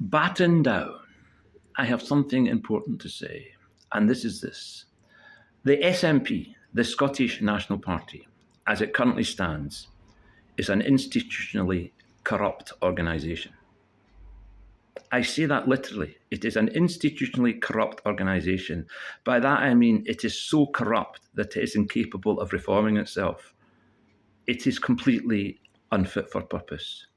Batten down. I have something important to say, and this is this. The SNP, the Scottish National Party, as it currently stands, is an institutionally corrupt organisation. I say that literally. It is an institutionally corrupt organisation. By that I mean it is so corrupt that it is incapable of reforming itself. It is completely unfit for purpose.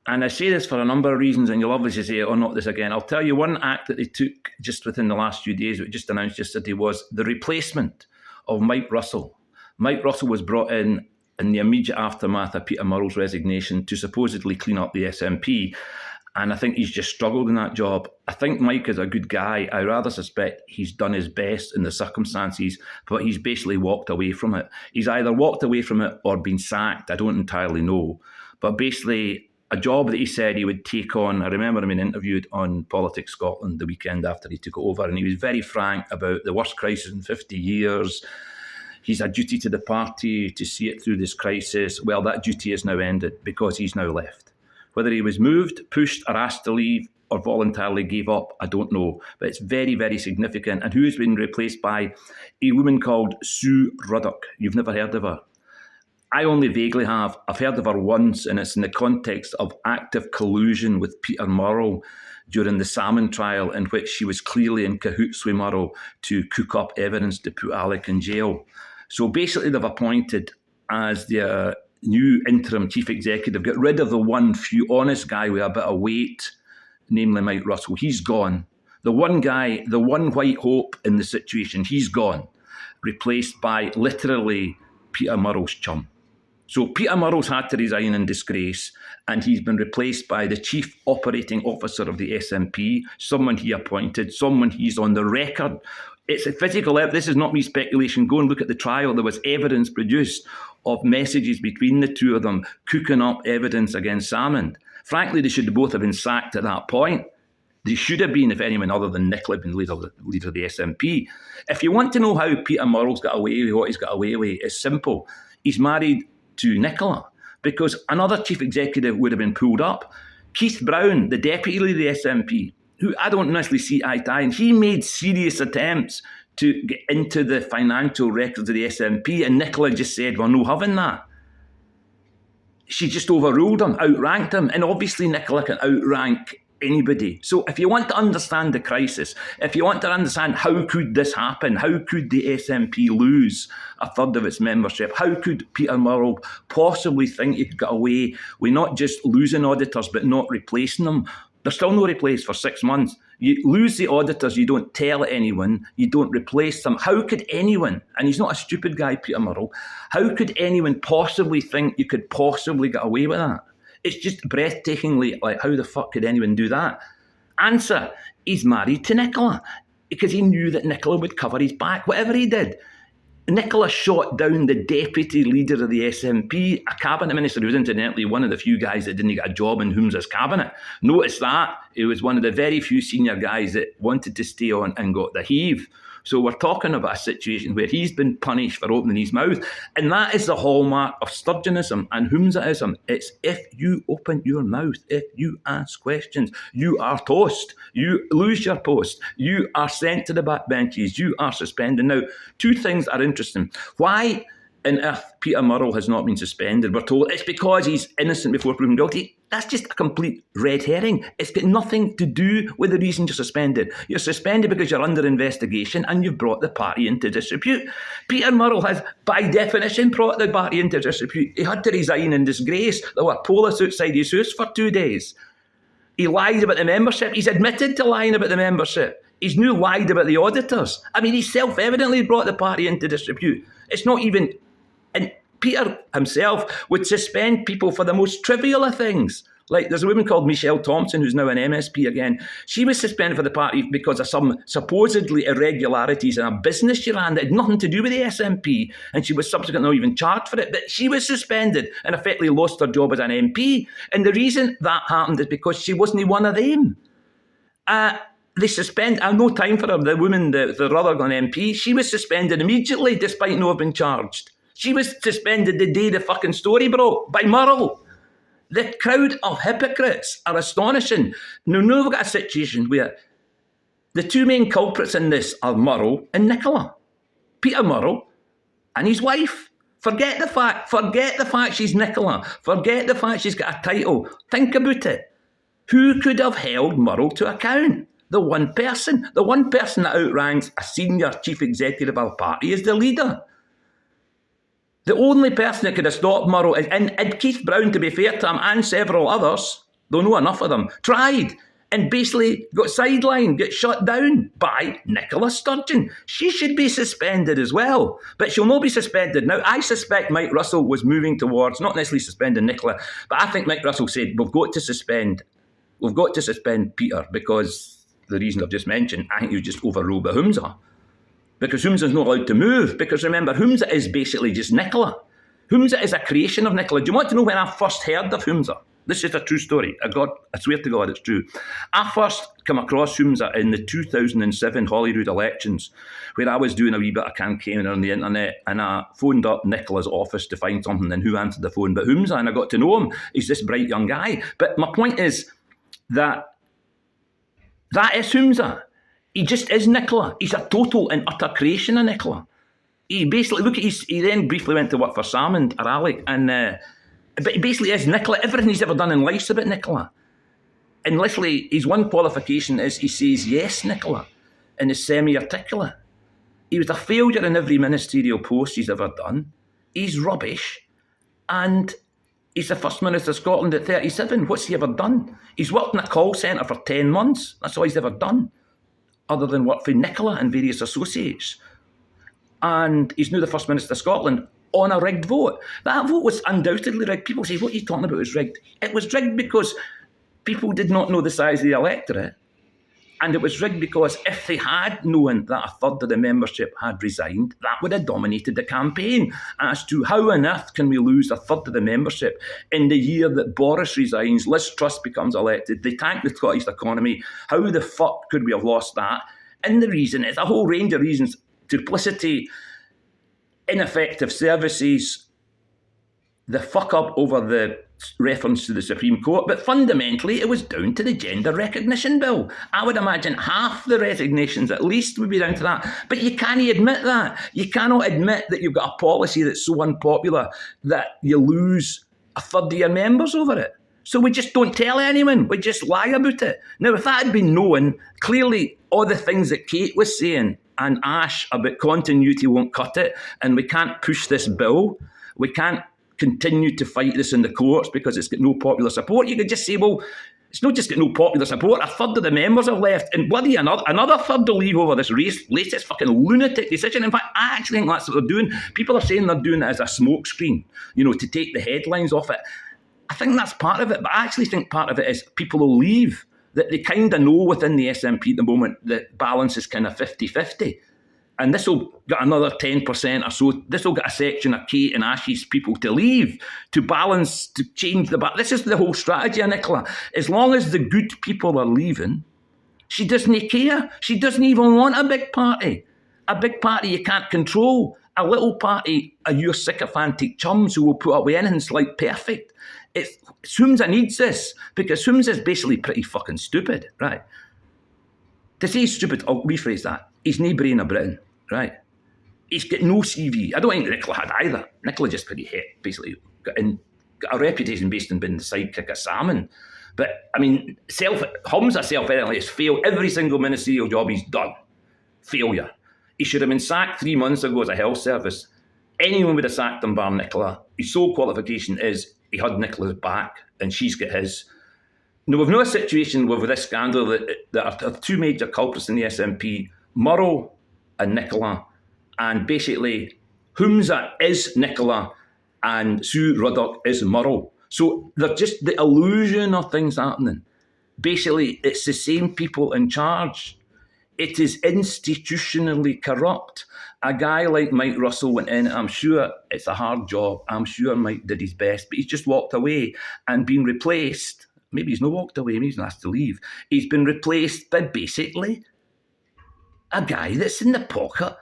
And I say this for a number of reasons, and you'll obviously say, oh, not this again. I'll tell you one act that they took just within the last few days, which just announced yesterday, was the replacement of Mike Russell. Mike Russell was brought in the immediate aftermath of Peter Murrell's resignation to supposedly clean up the SNP. And I think he's just struggled in that job. I think Mike is a good guy. I rather suspect he's done his best in the circumstances, but he's basically walked away from it. He's either walked away from it or been sacked. I don't entirely know. But basically, a job that he said he would take on. I remember him being interviewed on Politics Scotland the weekend after he took it over, and he was very frank about the worst crisis in 50 years. He's a duty to the party to see it through this crisis. Well, that duty is now ended because he's now left. Whether he was moved, pushed, or asked to leave, or voluntarily gave up, I don't know. But it's very, very significant. And who has been replaced by a woman called Sue Ruddock. You've never heard of her. I only vaguely have. I've heard of her once, and it's in the context of active collusion with Peter Murrell during the Salmon trial, in which she was clearly in cahoots with Murrell to cook up evidence to put Alec in jail. So basically, they've appointed as the new interim chief executive, get rid of the one few honest guy with a bit of weight, namely Mike Russell. He's gone. The one guy, the one white hope in the situation, he's gone. Replaced by literally Peter Murrell's chum. So Peter Murrell's had to resign in disgrace, and he's been replaced by the chief operating officer of the SNP, someone he appointed, someone he's on the record. It's a physical evidence. This is not me speculation. Go and look at the trial. There was evidence produced of messages between the two of them cooking up evidence against Salmond. Frankly, they should both have been sacked at that point. They should have been, if anyone other than Nicola had been leader of the SNP. If you want to know how Peter Murrell's got away with what he's got away with, it's simple. He's married to Nicola, because another chief executive would have been pulled up. Keith Brown, the deputy leader of the SNP, who I don't necessarily see eye to eye, and he made serious attempts to get into the financial records of the SNP, and Nicola just said, we're no having that. She just overruled him, outranked him, and obviously Nicola can outrank anybody. So if you want to understand the crisis, if you want to understand how could this happen, how could the SNP lose a third of its membership, how could Peter Murrell possibly think he could get away with not just losing auditors but not replacing them? They're still not replaced for 6 months. You lose the auditors, you don't tell anyone, you don't replace them. How could anyone, and he's not a stupid guy, Peter Murrell, how could anyone possibly think you could possibly get away with that? It's just breathtakingly, like, how the fuck could anyone do that? Answer, he's married to Nicola because he knew that Nicola would cover his back, whatever he did. Nicola shot down the deputy leader of the SNP, a cabinet minister who was incidentally one of the few guys that didn't get a job in Hume's cabinet. Notice that. He was one of the very few senior guys that wanted to stay on and got the heave. So we're talking about a situation where he's been punished for opening his mouth. And that is the hallmark of Sturgeonism and Humeism. It's if you open your mouth, if you ask questions, you are toast. You lose your post. You are sent to the backbenches. You are suspended. Now, two things are interesting. Why on earth Peter Murrell has not been suspended? We're told it's because he's innocent before proven guilty. That's just a complete red herring. It's got nothing to do with the reason you're suspended. You're suspended because you're under investigation and you've brought the party into disrepute. Peter Murrell has, by definition, brought the party into disrepute. He had to resign in disgrace. There were police outside his house for 2 days. He lied about the membership. He's admitted to lying about the membership. He's now lied about the auditors. I mean, he self-evidently brought the party into disrepute. It's not even... And Peter himself would suspend people for the most trivial of things. Like, there's a woman called Michelle Thompson, who's now an MSP again. She was suspended for the party because of some supposedly irregularities in a business she ran that had nothing to do with the SNP, and she was subsequently not even charged for it. But she was suspended and effectively lost her job as an MP. And the reason that happened is because she wasn't one of them. They suspend. I have no time for her. The woman, the Rutherglen MP, she was suspended immediately despite not having been charged. She was suspended the day the fucking story broke by Murrell. The crowd of hypocrites are astonishing. Now we've got a situation where the two main culprits in this are Murrow and Nicola. Peter Murrow and his wife. Forget the fact she's Nicola. Forget the fact she's got a title. Think about it. Who could have held Murrow to account? The one person that outranks a senior chief executive of a party is the leader. The only person that could have stopped Murrow, and Keith Brown, to be fair to him, and several others, don't know enough of them, tried and basically got sidelined, got shut down by Nicola Sturgeon. She should be suspended as well, but she'll not be suspended. Now, I suspect Mike Russell was moving towards, not necessarily suspending Nicola, but I think Mike Russell said, we've got to suspend Peter because the reason I've just mentioned, I think you just overruled the Humza. Because Humza's not allowed to move. Because remember, Humza is basically just Nicola. Humza is a creation of Nicola. Do you want to know when I first heard of Humza? This is a true story. I swear to God it's true. I first come across Humza in the 2007 Holyrood elections, where I was doing a wee bit of campaigning on the internet, and I phoned up Nicola's office to find something, and who answered the phone but Humza, and I got to know him. He's this bright young guy. But my point is that is Humza. He just is Nicola. He's a total and utter creation of Nicola. He basically, he then briefly went to work for Sam and Aralik, but he basically is Nicola. Everything he's ever done in life's about Nicola. And literally, his one qualification is he says, yes, Nicola, and is semi-articulate. He was a failure in every ministerial post he's ever done. He's rubbish. And he's the First Minister of Scotland at 37. What's he ever done? He's worked in a call centre for 10 months. That's all he's ever done, other than work for Nicola and various associates. And he's now the First Minister of Scotland on a rigged vote. That vote was undoubtedly rigged. People say, what are you talking about is rigged? It was rigged because people did not know the size of the electorate. And it was rigged because if they had known that a third of the membership had resigned, that would have dominated the campaign as to how on earth can we lose a third of the membership in the year that Boris resigns, Liz Truss becomes elected, they tank the Scottish economy. How the fuck could we have lost that? And the reason is a whole range of reasons. Duplicity, ineffective services, the fuck up over the reference to the Supreme Court, but fundamentally it was down to the Gender Recognition Bill. I would imagine half the resignations at least would be down to that. But you can't admit that. You cannot admit that you've got a policy that's so unpopular that you lose a third of your members over it. So we just don't tell anyone. We just lie about it. Now, if that had been known, clearly all the things that Kate was saying and Ash about continuity won't cut it, and we can't push this bill, we can't continue to fight this in the courts because it's got no popular support. You could just say, well, it's not just got no popular support, a third of the members have left, and bloody another third will leave over this latest fucking lunatic decision. In fact, I actually think that's what they're doing. People are saying they're doing it as a smokescreen, to take the headlines off it. I think that's part of it, but I actually think part of it is people will leave, that they kind of know within the SNP at the moment that balance is kind of 50-50. And this will get another 10% or so. This will get a section of Kate and Ash's people to leave, to balance, to change the balance. This is the whole strategy of Nicola. As long as the good people are leaving, she doesn't care. She doesn't even want a big party. A big party you can't control. A little party are your sycophantic chums who will put up with anything like perfect. Humza needs this because Humza is basically pretty fucking stupid, right? To say he's stupid, I'll rephrase that. He's no brain of Britain. Right. He's got no CV. I don't think Nicola had either. Nicola just pretty hit, basically got a reputation based on being the sidekick of Salmon. But I mean, Humza self-evidently has failed every single ministerial job he's done. Failure. He should have been sacked 3 months ago as a health service. Anyone would have sacked him bar Nicola. His sole qualification is he had Nicola's back and she's got his. Now, we've no situation with this scandal that are two major culprits in the SNP, Murrow and Nicola, and basically Humza is Nicola and Sue Ruddock is Murrow. So they're just the illusion of things happening. Basically, it's the same people in charge. It is institutionally corrupt. A guy like Mike Russell went in, I'm sure it's a hard job. I'm sure Mike did his best, but he's just walked away and been replaced. Maybe he's not walked away, maybe he's not asked to leave. He's been replaced by basically a guy that's in the pocket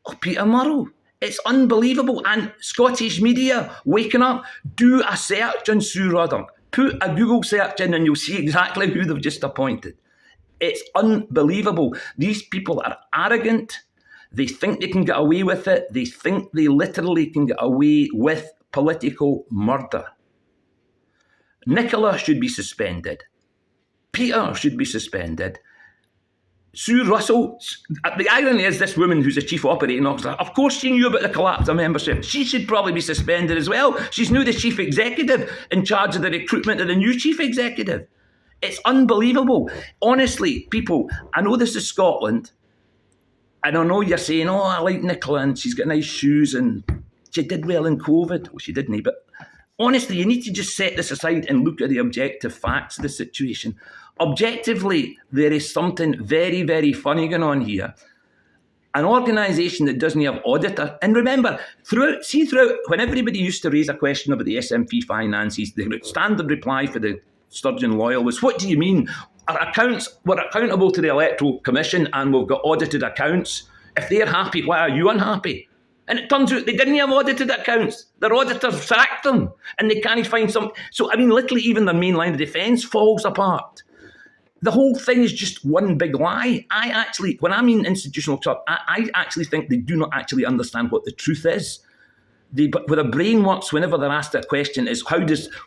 of Peter Murrow. It's unbelievable. And Scottish media waking up, do a search on Sue Ruddock. Put a Google search in and you'll see exactly who they've just appointed. It's unbelievable. These people are arrogant. They think they can get away with it. They think they literally can get away with political murder. Nicola should be suspended. Peter should be suspended. Sue Russell, the irony is this woman who's a chief operating officer, of course she knew about the collapse of membership. She should probably be suspended as well. She's now the chief executive in charge of the recruitment of the new chief executive. It's unbelievable. Honestly, people, I know this is Scotland, and I know you're saying, oh, I like Nicola and she's got nice shoes and she did well in COVID. Well, she didn't, but honestly, you need to just set this aside and look at the objective facts of the situation. Objectively, there is something very, very funny going on here. An organisation that doesn't have auditor, and remember, throughout, when everybody used to raise a question about the SNP finances, the standard reply for the Sturgeon Loyal was, what do you mean? Our accounts, we're accountable to the Electoral Commission and we've got audited accounts. If they're happy, why are you unhappy? And it turns out they didn't have audited accounts. Their auditors sacked them and they can't find some. So, I mean, literally even their main line of defence falls apart. The whole thing is just one big lie. When I mean institutional trust, I actually think they do not actually understand what the truth is. With a brain works, whenever they're asked a question, is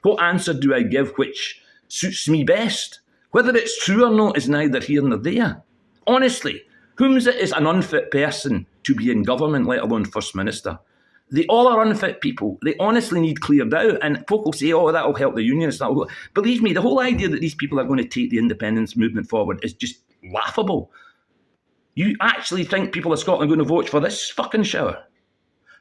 what answer do I give which suits me best? Whether it's true or not is neither here nor there. Honestly, Whom's is an unfit person to be in government, let alone First Minister? They all are unfit people. They honestly need cleared out. And folk will say, oh, that'll help the unionists. Believe me, the whole idea that these people are going to take the independence movement forward is just laughable. You actually think people of Scotland are going to vote for this fucking shower?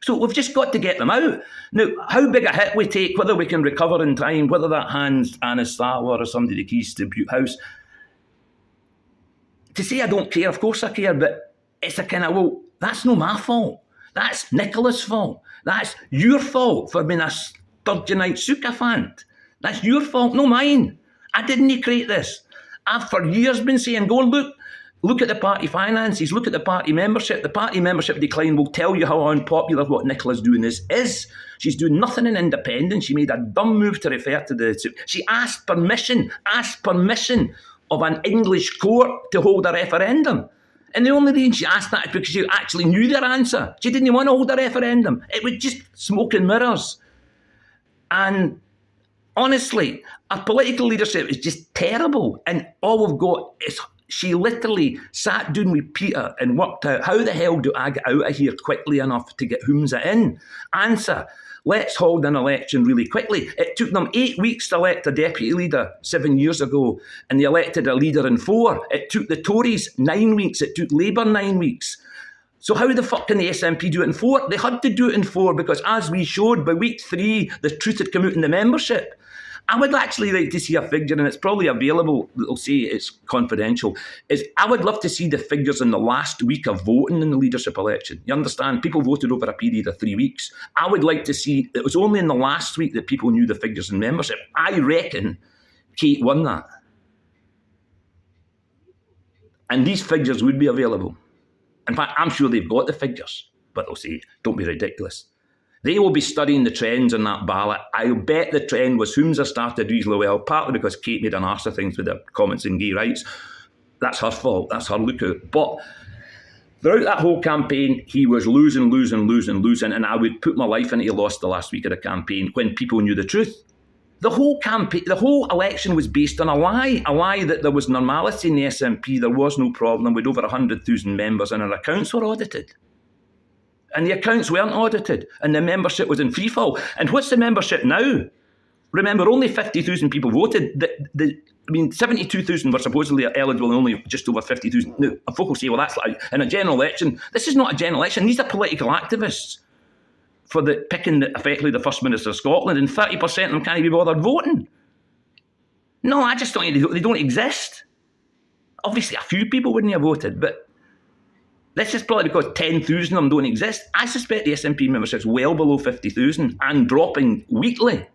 So we've just got to get them out. Now, how big a hit we take, whether we can recover in time, whether that hands Anna Starwer or somebody the keys to Butte House. To say I don't care, of course I care, but it's a kind of, well, that's no my fault. That's Nicola's fault. That's your fault for being a Sturgeonite sycophant. That's your fault, no mine. I didn't create this. I've for years been saying, go and look at the party finances, look at the party membership. The party membership decline will tell you how unpopular what Nicola's doing is. She's doing nothing in independence. She made a dumb move to refer to she asked permission of an English court to hold a referendum. And the only reason she asked that is because she actually knew their answer. She didn't want to hold a referendum. It was just smoke and mirrors. And honestly, our political leadership is just terrible. And all we've got is she literally sat down with Peter and worked out, how the hell do I get out of here quickly enough to get Whomsa in? Answer, let's hold an election really quickly. It took them 8 weeks to elect a deputy leader 7 years ago, and they elected a leader in 4. It took the Tories 9 weeks. It took Labour 9 weeks. So how the fuck can the SNP do it in 4? They had to do it in 4 because, as we showed, by week 3, the truth had come out in the membership. I would actually like to see a figure, and it's probably available, they'll say it's confidential, is I would love to see the figures in the last week of voting in the leadership election. You understand? People voted over a period of 3 weeks. I would like to see, it was only in the last week that people knew the figures in membership. I reckon Kate won that. And these figures would be available. In fact, I'm sure they've got the figures, but they'll say, don't be ridiculous. They will be studying the trends on that ballot. I'll bet the trend was Whomsa started reasonably well, partly because Kate made an arse of things with her comments on gay rights. That's her fault. That's her lookout. But throughout that whole campaign, he was losing. And I would put my life in it. He lost the last week of the campaign when people knew the truth. The whole campaign, the whole election was based on a lie that there was normality in the SNP. There was no problem with over 100,000 members and our accounts were audited. And the accounts weren't audited, and the membership was in freefall. And what's the membership now? Remember, only 50,000 people voted. 72,000 were supposedly eligible, and only just over 50,000. Now, folk will say, well, that's like in a general election. This is not a general election. These are political activists for picking effectively the First Minister of Scotland, and 30% of them can't be bothered voting. No, I just don't think they don't exist. Obviously, a few people wouldn't have voted, but this is probably because 10,000 of them don't exist. I suspect the SNP membership's well below 50,000 and dropping weekly.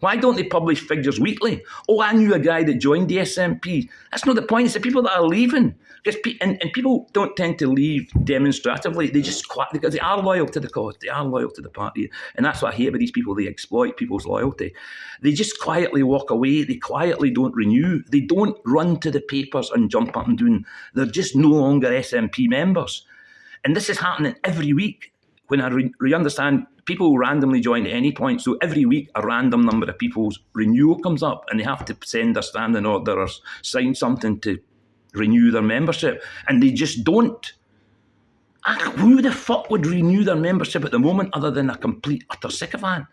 Why don't they publish figures weekly? Oh, I knew a guy that joined the SNP. That's not the point. It's the people that are leaving. And people don't tend to leave demonstratively. They just because they are loyal to the cause. They are loyal to the party. And that's what I hate about these people. They exploit people's loyalty. They just quietly walk away. They quietly don't renew. They don't run to the papers and jump up and down. They're just no longer SNP members. And this is happening every week. When I understand, people randomly join at any point. So every week, a random number of people's renewal comes up and they have to send a standing order or sign something to renew their membership. And they just don't. Who the fuck would renew their membership at the moment other than a complete, utter sycophant?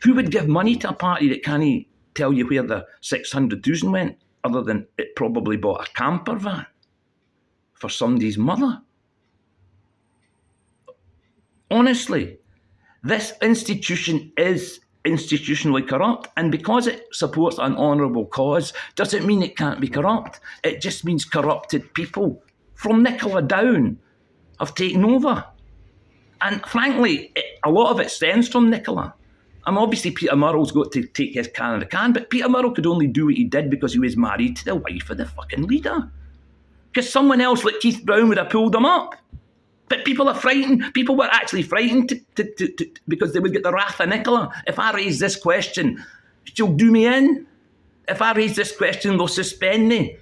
Who would give money to a party that can't tell you where the 600,000 went other than it probably bought a camper van for somebody's mother? Honestly, this institution is institutionally corrupt, and because it supports an honourable cause doesn't mean it can't be corrupt. It just means corrupted people from Nicola down have taken over. And frankly, a lot of it stems from Nicola. Obviously Peter Murrell's got to take his can in the can, but Peter Murrell could only do what he did because he was married to the wife of the fucking leader. Because someone else like Keith Brown would have pulled him up. But people are frightened. People were actually frightened because they would get the wrath of Nicola. If I raise this question, she'll do me in. If I raise this question, they'll suspend me.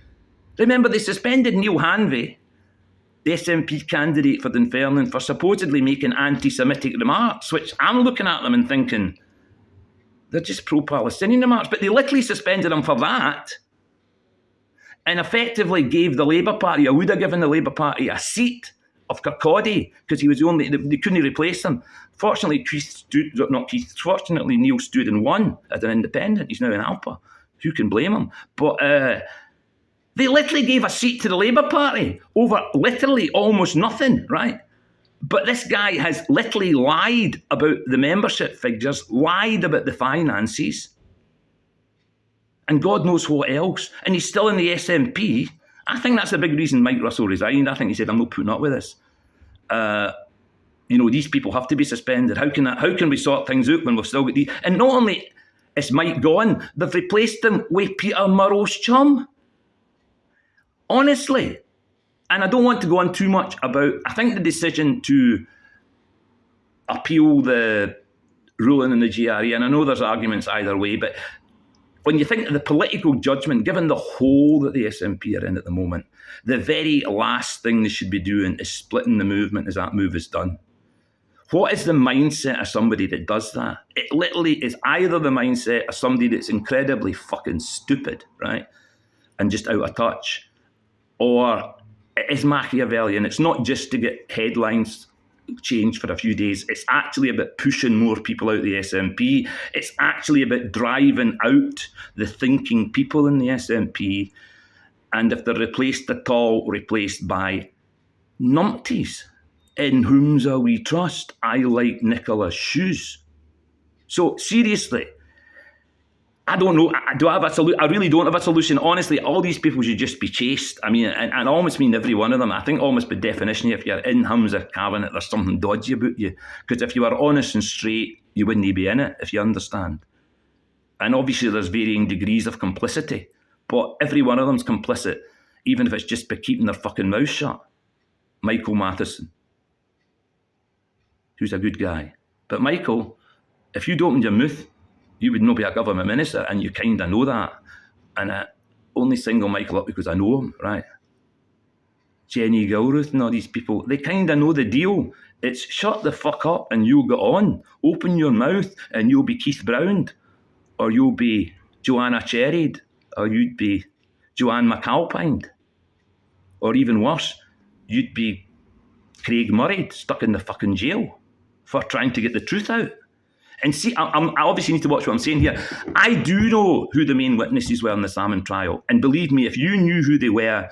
Remember, they suspended Neil Hanvey, the SNP candidate for Dunfermline, for supposedly making anti-Semitic remarks, which I'm looking at them and thinking, they're just pro-Palestinian remarks. But they literally suspended him for that and effectively gave the Labour Party, or would have given the Labour Party, a seat of Kirkcaldy, because he was the only, they couldn't replace him. Fortunately, Neil Studden won as an independent. He's now in Alpa. Who can blame him? But they literally gave a seat to the Labour Party over literally almost nothing, right? But this guy has literally lied about the membership figures, lied about the finances, and God knows what else. And he's still in the SNP. I think that's a big reason Mike Russell resigned. I think he said, I'm not putting up with this. These people have to be suspended. How can we sort things out when we've still got these? And not only is Mike gone, they've replaced him with Peter Murrell's chum. Honestly. And I don't want to go on too much about, I think the decision to appeal the ruling in the GRE, and I know there's arguments either way, but when you think of the political judgment, given the hole that the SNP are in at the moment, the very last thing they should be doing is splitting the movement as that move is done. What is the mindset of somebody that does that? It literally is either the mindset of somebody that's incredibly fucking stupid, right, and just out of touch, or it is Machiavellian. It's not just to get headlines changed for a few days. It's actually about pushing more people out the SNP. It's actually about driving out the thinking people in the SNP. And if they're replaced at all, replaced by numpties, in whom's we trust. I like Nicola's shoes. So seriously, I don't know. Do I have a solution? I really don't have a solution. Honestly, all these people should just be chased. I mean, and I almost mean every one of them. I think almost by definition, if you're in Hamza Cabinet, there's something dodgy about you. Because if you were honest and straight, you wouldn't be in it, if you understand. And obviously there's varying degrees of complicity. But every one of them's complicit, even if it's just by keeping their fucking mouth shut. Michael Matheson, who's a good guy. But Michael, if you'd opened your mouth, you would not be a government minister, and you kind of know that. And I only single Michael up because I know him, right? Jenny Gilruth and all these people, they kind of know the deal. It's shut the fuck up and you'll get on. Open your mouth and you'll be Keith Brown, or you'll be Joanna Cherried, or you'd be Joanne McAlpine, or even worse, you'd be Craig Murray stuck in the fucking jail for trying to get the truth out. And see, I obviously need to watch what I'm saying here. I do know who the main witnesses were in the Salmon trial. And believe me, if you knew who they were,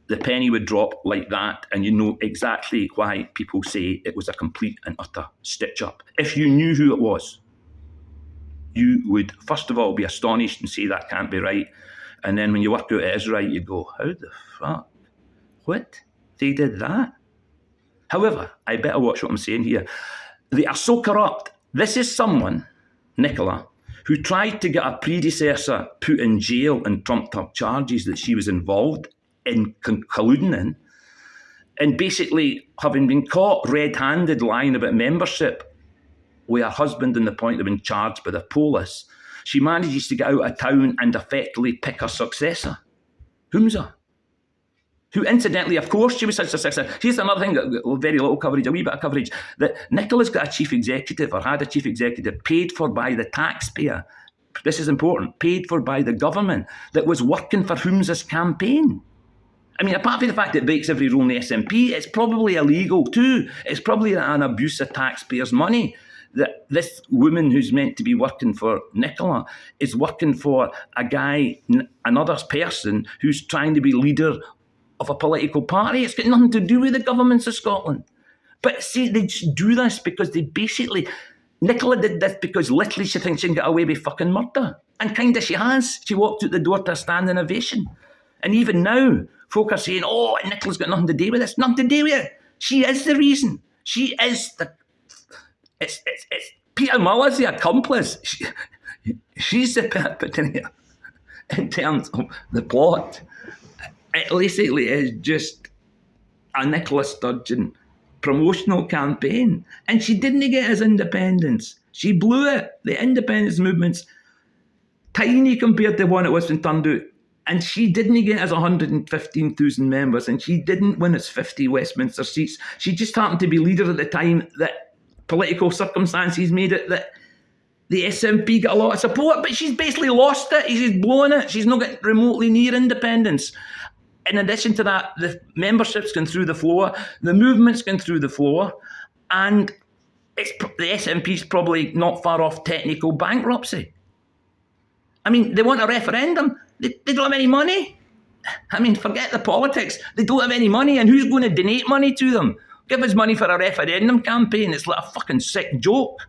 the penny would drop like that, and you know exactly why people say it was a complete and utter stitch-up. If you knew who it was, you would, first of all, be astonished and say that can't be right. And then when you work out it is right, you go, how the fuck? What? They did that? However, I better watch what I'm saying here. They are so corrupt. This is someone, Nicola, who tried to get a predecessor put in jail and trumped up charges that she was involved in colluding in, and basically having been caught red-handed lying about membership with her husband and the point of being charged by the police, she manages to get out of town and effectively pick her successor, Humza, who incidentally, of course, she was such a success. Here's another thing, very little coverage, a wee bit of coverage, that Nicola's got a chief executive, or had a chief executive, paid for by the taxpayer. This is important, paid for by the government, that was working for Humza's campaign. I mean, apart from the fact that it breaks every rule in the SNP, it's probably illegal too. It's probably an abuse of taxpayers' money, that this woman who's meant to be working for Nicola is working for a guy, another person, who's trying to be leader of a political party. It's got nothing to do with the governments of Scotland. But see, they just do this because they basically... Nicola did this because literally she thinks she can get away with fucking murder. And kind of she has. She walked out the door to a standing ovation. And even now, folk are saying, oh, Nicola's got nothing to do with this. Nothing to do with it. She is the reason. She is the... It's Peter Muller's the accomplice. She's the perpetrator in terms of the plot. It basically is just a Nicola Sturgeon promotional campaign. And she didn't get his independence. She blew it. The independence movement's tiny compared to one it was when turned out. And she didn't get his 115,000 members, and she didn't win its 50 Westminster seats. She just happened to be leader at the time that political circumstances made it that the SNP got a lot of support, but she's basically lost it. She's blown it. She's not getting remotely near independence. In addition to that, the membership's gone through the floor, the movement's gone through the floor, and the SNP's probably not far off technical bankruptcy. I mean, they want a referendum. They don't have any money. I mean, forget the politics. They don't have any money, and who's going to donate money to them? Give us money for a referendum campaign. It's like a fucking sick joke.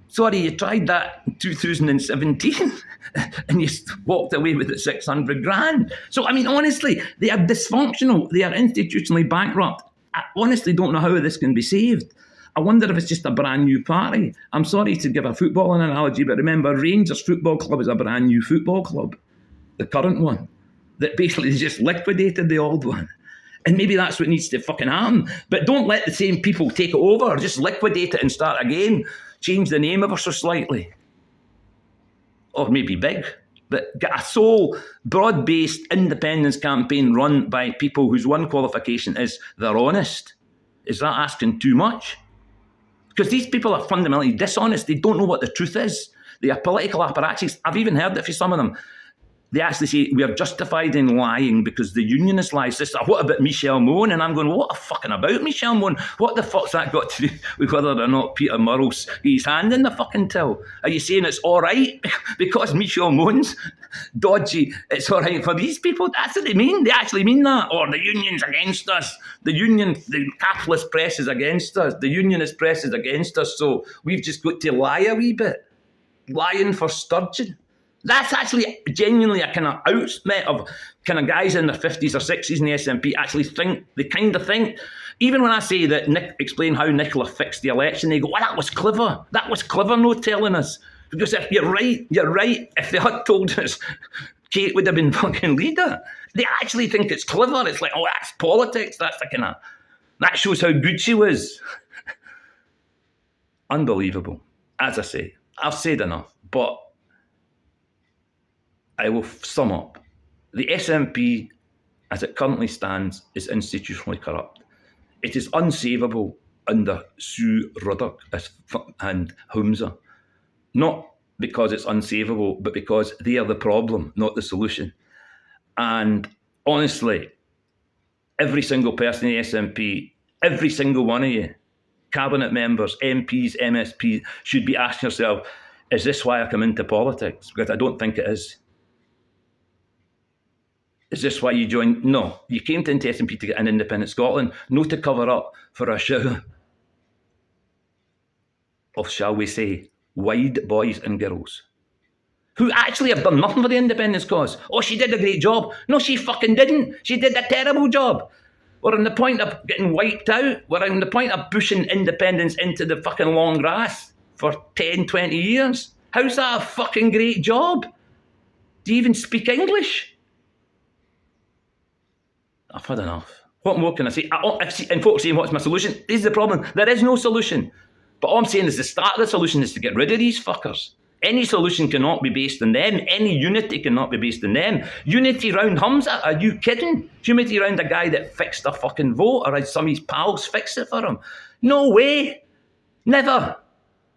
Sorry, you tried that in 2017 and you walked away with it 600 grand. So, I mean, honestly, they are dysfunctional. They are institutionally bankrupt. I honestly don't know how this can be saved. I wonder if it's just a brand new party. I'm sorry to give a footballing analogy, but remember, Rangers Football Club is a brand new football club, the current one, that basically just liquidated the old one. And maybe that's what needs to fucking happen. But don't let the same people take it over. Just liquidate it and start again. Change the name ever so slightly. Or maybe big. But get a sole, broad-based independence campaign run by people whose one qualification is they're honest. Is that asking too much? Because these people are fundamentally dishonest. They don't know what the truth is. They are political apparatchiks. I've even heard it from some of them. They actually say, we are justified in lying because the unionists lie. What about Michelle Mone? And I'm going, what the fucking about Michelle Mone? What the fuck's that got to do with whether or not Peter Murrell's his hand in the fucking till? Are you saying it's all right because Michelle Mone's dodgy? It's all right for these people? That's what they mean. They actually mean that. Or the union's against us. The capitalist press is against us. The unionist press is against us. So we've just got to lie a wee bit. Lying for Sturgeon. That's actually genuinely a kind of outsmet of kind of guys in their 50s or 60s in the SNP actually think, they kind of think, even when I say that explain how Nicola fixed the election, they go, well, that was clever. That was clever, no telling us. Because if you're right. If they had told us, Kate would have been fucking leader. They actually think it's clever. It's like, oh, that's politics. That's the kind of, that shows how good she was. Unbelievable. As I say, I've said enough, but I will sum up. The SNP, as it currently stands, is institutionally corrupt. It is unsavable under Sue Ruddock and Humza. Not because it's unsavable, but because they are the problem, not the solution. And honestly, every single person in the SNP, every single one of you, cabinet members, MPs, MSPs, should be asking yourself, is this why I come into politics? Because I don't think it is. Is this why you joined? No. You came to SNP to get an independent Scotland, not to cover up for a show of, shall we say, wide boys and girls who actually have done nothing for the independence cause. Oh, she did a great job. No, she fucking didn't. She did a terrible job. We're on the point of getting wiped out. We're on the point of pushing independence into the fucking long grass for 10, 20 years. How's that a fucking great job? Do you even speak English? I've had enough. What more can I say? And folks saying, what's my solution? This is the problem. There is no solution. But all I'm saying is the start of the solution is to get rid of these fuckers. Any solution cannot be based on them. Any unity cannot be based on them. Unity round Humza? Are you kidding? Unity round a guy that fixed a fucking vote or had some of his pals fix it for him? No way. Never.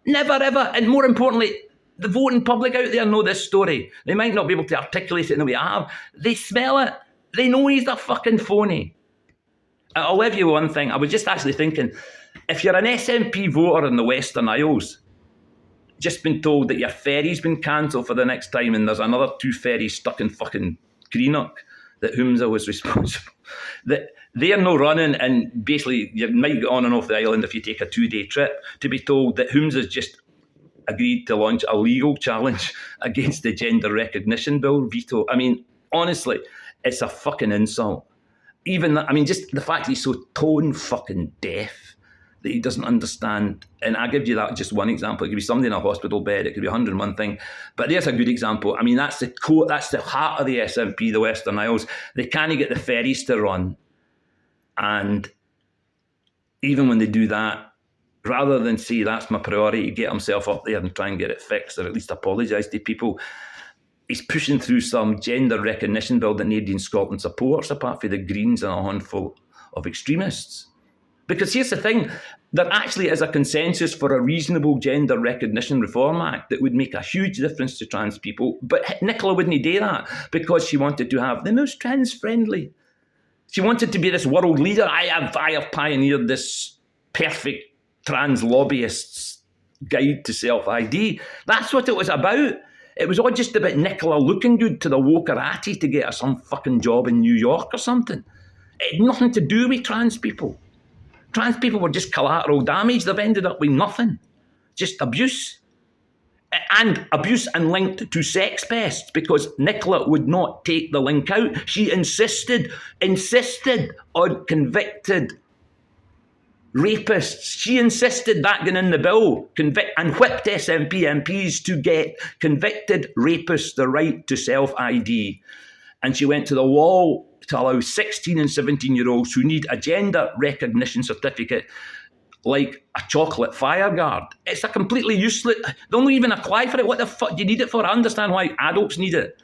Never, ever. And more importantly, the voting public out there know this story. They might not be able to articulate it in the way I have. They smell it. They know he's a fucking phony. I'll leave you with one thing. I was just actually thinking, if you're an SNP voter in the Western Isles, just been told that your ferry's been cancelled for the next time and there's another 2 ferries stuck in fucking Greenock, that Humza was responsible, that they're no running, and basically you might get on and off the island if you take a 2-day trip, to be told that Humza's just agreed to launch a legal challenge against the gender recognition bill veto. I mean, honestly, it's a fucking insult. Even that, I mean, just the fact he's so tone fucking deaf that he doesn't understand. And I give you that just one example. It could be somebody in a hospital bed. It could be 101 thing. But there's a good example. I mean, that's the core, that's the heart of the SNP, the Western Isles. They can't get the ferries to run. And even when they do that, rather than say that's my priority, get himself up there and try and get it fixed, or at least apologise to people, he's pushing through some gender recognition bill that nobody in Scotland supports, apart from the Greens and a handful of extremists. Because here's the thing, there actually is a consensus for a reasonable gender recognition reform act that would make a huge difference to trans people. But Nicola wouldn't do that because she wanted to have the most trans-friendly. She wanted to be this world leader. I have pioneered this perfect trans lobbyists' guide to self-ID. That's what it was about. It was all just about Nicola looking good to the wokerati to get her some fucking job in New York or something. It had nothing to do with trans people. Trans people were just collateral damage. They've ended up with nothing. Just abuse. And abuse and linked to sex pests, because Nicola would not take the link out. She insisted on convicted rapists. She insisted that going in the bill, and whipped SNP MPs to get convicted rapists the right to self-ID. And she went to the wall to allow 16 and 17-year-olds who need a gender recognition certificate like a chocolate fire guard. It's a completely useless, they don't even apply for it. What the fuck do you need it for? I understand why adults need it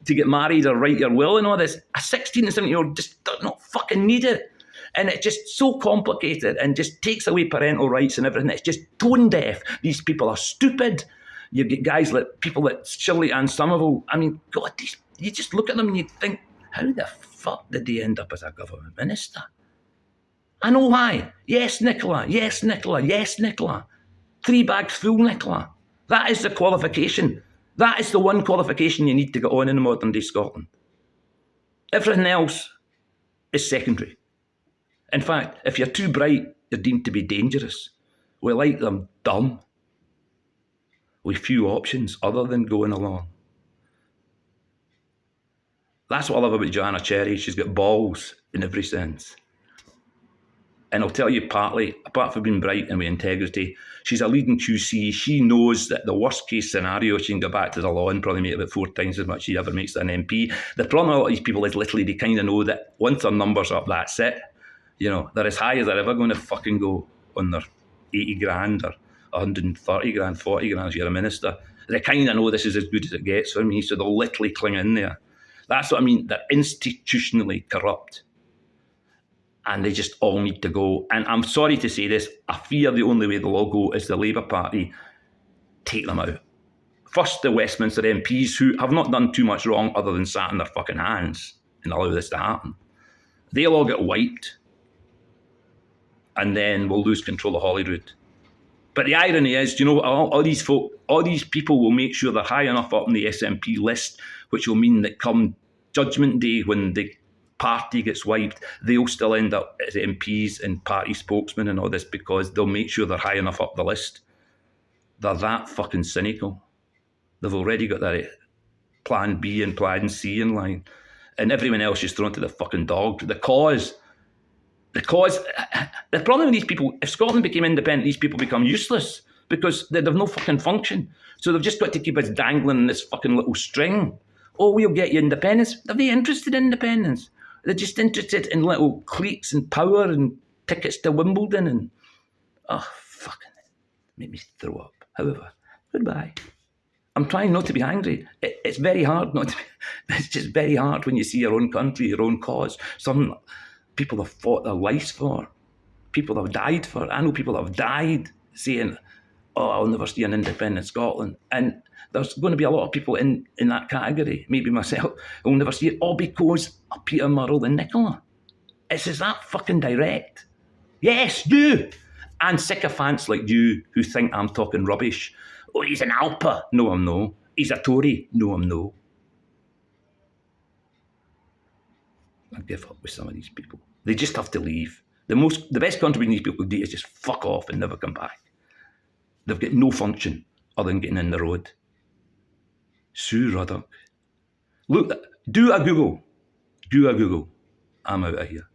to get married or write your will and all this. A 16 and 17-year-old just does not fucking need it. And it's just so complicated and just takes away parental rights and everything. It's just tone deaf. These people are stupid. You get guys like people like Shirley Ann Somerville. I mean, God, you just look at them and you think, how the fuck did they end up as a government minister? I know why. Yes, Nicola. Yes, Nicola. Yes, Nicola. 3 bags full, Nicola. That is the qualification. That is the one qualification you need to get on in modern day Scotland. Everything else is secondary. In fact, if you're too bright, you're deemed to be dangerous. We like them dumb, with few options other than going along. That's what I love about Joanna Cherry. She's got balls in every sense. And I'll tell you partly, apart from being bright and with integrity, she's a leading QC. She knows that the worst case scenario, she can go back to the law and probably make about 4 times as much as she ever makes an MP. The problem with a lot of these people is literally they kind of know that once their numbers up, that's it. You know, they're as high as they're ever going to fucking go on their 80 grand or 130 grand, 40 grand if you're a minister. They kind of know this is as good as it gets for me, so they'll literally cling in there. That's what I mean. They're institutionally corrupt. And they just all need to go. And I'm sorry to say this, I fear the only way they'll all go is the Labour Party take them out. First, the Westminster MPs, who have not done too much wrong other than sat in their fucking hands and allow this to happen. They'll all get wiped. And then we'll lose control of Holyrood. But the irony is, you know, all these people will make sure they're high enough up on the SNP list, which will mean that come Judgment Day, when the party gets wiped, they'll still end up as MPs and party spokesmen and all this, because they'll make sure they're high enough up the list. They're that fucking cynical. They've already got their plan B and plan C in line. And everyone else is thrown to the fucking dog. The problem with these people, if Scotland became independent, these people become useless, because they'd have no fucking function. So they've just got to keep us dangling in this fucking little string. Oh, we'll get you independence. They're not interested in independence. They're just interested in little cliques and power and tickets to Wimbledon and, oh, fucking, make me throw up. However, goodbye. I'm trying not to be angry. It's very hard not to be. It's just very hard when you see your own country, your own cause, something people have fought their lives for, people have died for. I know people have died saying, oh, I'll never see an independent Scotland. And there's going to be a lot of people in that category, maybe myself, who'll never see it, all because of Peter Murrell and Nicola. It's just that fucking direct. Yes, you! And sycophants like you who think I'm talking rubbish. Oh, he's an Alpa. No, I'm no. He's a Tory. No, I'm no. I give up with some of these people. They just have to leave. The best contribution these people do is just fuck off and never come back. They've got no function other than getting in the road. Sue Ruddock. Look, do a Google. Do a Google. I'm out of here.